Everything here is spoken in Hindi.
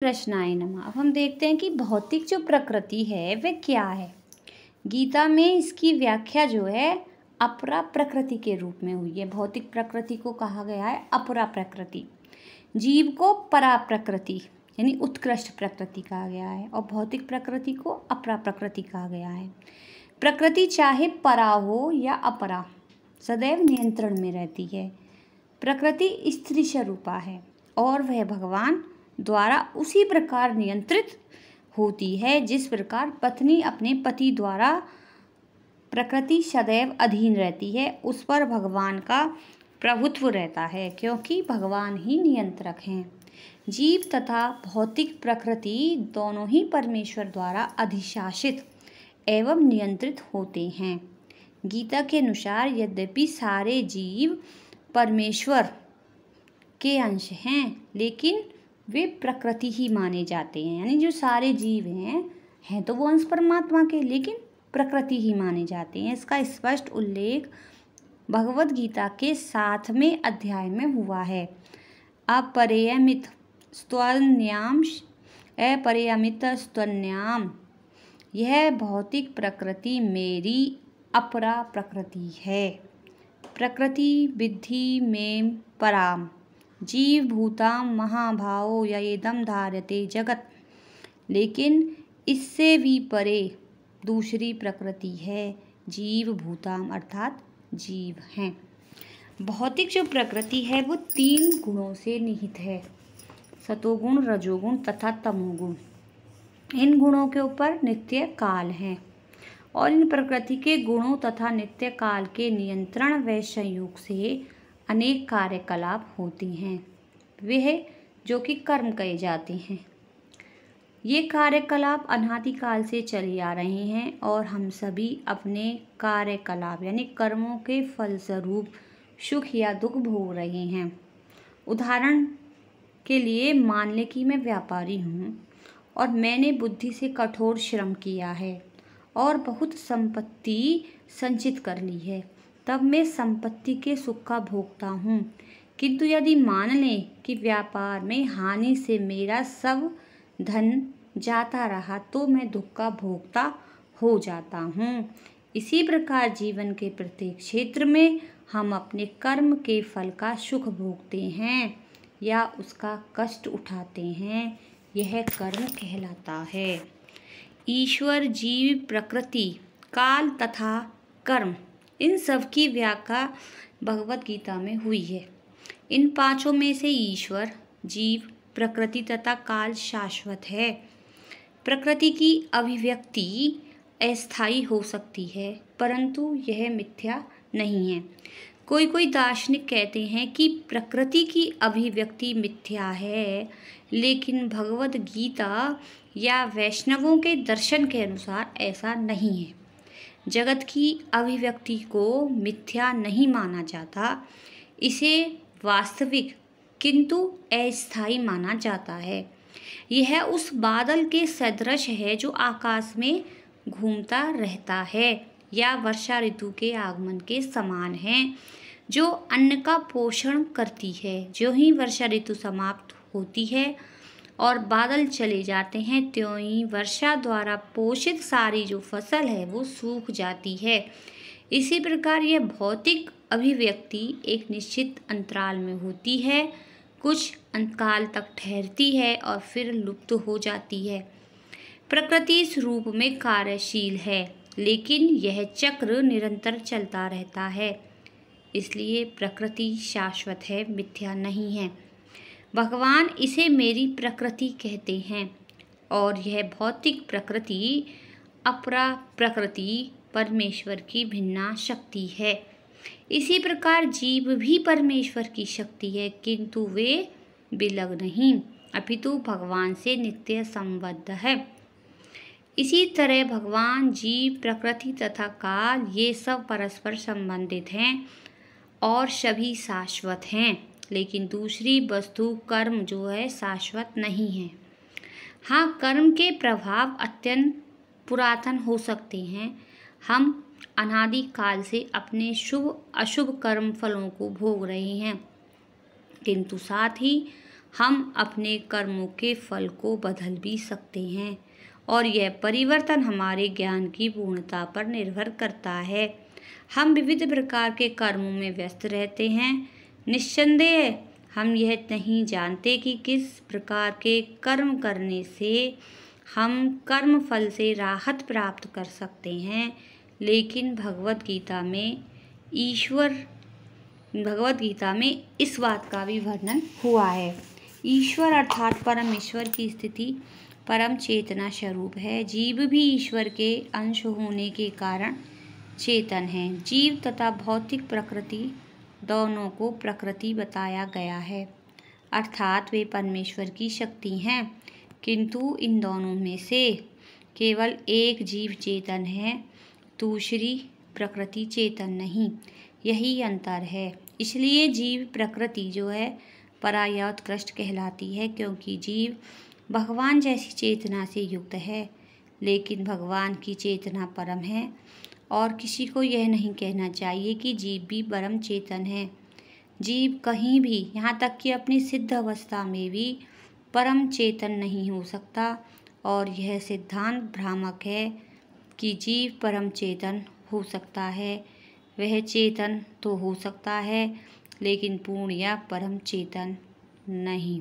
कृष्णाय नमः। अब हम देखते हैं कि भौतिक जो प्रकृति है वह क्या है। गीता में इसकी व्याख्या जो है अपरा प्रकृति के रूप में हुई है। भौतिक प्रकृति को कहा गया है अपरा प्रकृति, जीव को परा प्रकृति यानी उत्कृष्ट प्रकृति कहा गया है और भौतिक प्रकृति को अपरा प्रकृति कहा गया है। प्रकृति चाहे परा हो या अपरा सदैव नियंत्रण में रहती है। प्रकृति स्त्री स्वरूपा है और वह भगवान द्वारा उसी प्रकार नियंत्रित होती है जिस प्रकार पत्नी अपने पति द्वारा प्रकृति सदैव अधीन रहती है, उस पर भगवान का प्रभुत्व रहता है क्योंकि भगवान ही नियंत्रक हैं। जीव तथा भौतिक प्रकृति दोनों ही परमेश्वर द्वारा अधिशासित एवं नियंत्रित होते हैं। गीता के अनुसार यद्यपि सारे जीव परमेश्वर के अंश हैं लेकिन वे प्रकृति ही माने जाते हैं। यानी जो सारे जीव हैं तो वो अंश परमात्मा के लेकिन प्रकृति ही माने जाते हैं। इसका स्पष्ट उल्लेख भगवद गीता के 7वें अध्याय में हुआ है। अपरियमित स्तन्याम, यह भौतिक प्रकृति मेरी अपरा प्रकृति है। प्रकृति विद्धि में पराम जीव भूताम महाभावो ययेदम धार्यते जगत, लेकिन इससे भी परे दूसरी प्रकृति है जीव भूताम अर्थात जीव हैं। भौतिक जो प्रकृति है वो 3 गुणों से निहित है, सतोगुण, रजोगुण तथा तमोगुण। इन गुणों के ऊपर नित्य काल है और इन प्रकृति के गुणों तथा नित्य काल के नियंत्रण व संयोग से अनेक कार्यकलाप होती हैं, वे जो कि कर्म कहे जाते हैं। ये कार्यकलाप अनादिकाल से चले आ रहे हैं और हम सभी अपने कार्यकलाप यानी कर्मों के फलस्वरूप सुख या दुख भोग रहे हैं। उदाहरण के लिए मान लें कि मैं व्यापारी हूँ और मैंने बुद्धि से कठोर श्रम किया है और बहुत संपत्ति संचित कर ली है, तब मैं संपत्ति के सुख का भोगता हूँ। किंतु यदि मान लें कि व्यापार में हानि से मेरा सब धन जाता रहा तो मैं दुख का भोगता हो जाता हूँ। इसी प्रकार जीवन के प्रत्येक क्षेत्र में हम अपने कर्म के फल का सुख भोगते हैं या उसका कष्ट उठाते हैं, यह कर्म कहलाता है। ईश्वर, जीव, प्रकृति, काल तथा कर्म, इन सब की व्याख्या भगवद गीता में हुई है। इन 5 में से ईश्वर, जीव, प्रकृति तथा काल शाश्वत है। प्रकृति की अभिव्यक्ति अस्थायी हो सकती है परंतु यह मिथ्या नहीं है। कोई दार्शनिक कहते हैं कि प्रकृति की अभिव्यक्ति मिथ्या है, लेकिन भगवद गीता या वैष्णवों के दर्शन के अनुसार ऐसा नहीं है। जगत की अभिव्यक्ति को मिथ्या नहीं माना जाता, इसे वास्तविक किंतु अस्थायी माना जाता है। यह उस बादल के सदृश है जो आकाश में घूमता रहता है या वर्षा ऋतु के आगमन के समान है जो अन्न का पोषण करती है। जो ही वर्षा ऋतु समाप्त होती है और बादल चले जाते हैं त्यों ही वर्षा द्वारा पोषित सारी जो फसल है वो सूख जाती है। इसी प्रकार यह भौतिक अभिव्यक्ति एक निश्चित अंतराल में होती है, कुछ अंतकाल तक ठहरती है और फिर लुप्त हो जाती है। प्रकृति इस रूप में कार्यशील है लेकिन यह चक्र निरंतर चलता रहता है, इसलिए प्रकृति शाश्वत है, मिथ्या नहीं है। भगवान इसे मेरी प्रकृति कहते हैं और यह भौतिक प्रकृति अपरा प्रकृति परमेश्वर की भिन्ना शक्ति है। इसी प्रकार जीव भी परमेश्वर की शक्ति है किंतु वे विलग नहीं अपितु भगवान से नित्य संबद्ध है। इसी तरह भगवान, जीव, प्रकृति तथा काल ये सब परस्पर संबंधित हैं और सभी शाश्वत हैं, लेकिन दूसरी वस्तु कर्म जो है शाश्वत नहीं है। हाँ, कर्म के प्रभाव अत्यंत पुरातन हो सकते हैं। हम अनादि काल से अपने शुभ अशुभ कर्म फलों को भोग रहे हैं, किंतु साथ ही हम अपने कर्मों के फल को बदल भी सकते हैं और यह परिवर्तन हमारे ज्ञान की पूर्णता पर निर्भर करता है। हम विविध प्रकार के कर्मों में व्यस्त रहते हैं। निस्संदेह हम यह नहीं जानते कि किस प्रकार के कर्म करने से हम कर्म फल से राहत प्राप्त कर सकते हैं। लेकिन भगवत गीता में इस बात का भी वर्णन हुआ है। ईश्वर अर्थात परमेश्वर की स्थिति परम चेतना स्वरूप है। जीव भी ईश्वर के अंश होने के कारण चेतन है। जीव तथा भौतिक प्रकृति दोनों को प्रकृति बताया गया है, अर्थात वे परमेश्वर की शक्ति हैं, किंतु इन दोनों में से केवल एक जीव चेतन है, दूसरी प्रकृति चेतन नहीं। यही अंतर है। इसलिए जीव प्रकृति जो है परायोत्कृष्ट कहलाती है, क्योंकि जीव भगवान जैसी चेतना से युक्त है, लेकिन भगवान की चेतना परम है और किसी को यह नहीं कहना चाहिए कि जीव भी परम चेतन है। जीव कहीं भी, यहाँ तक कि अपनी सिद्ध अवस्था में भी परम चेतन नहीं हो सकता और यह सिद्धांत भ्रामक है कि जीव परम चेतन हो सकता है। वह चेतन तो हो सकता है, लेकिन पूर्ण या परम चेतन नहीं।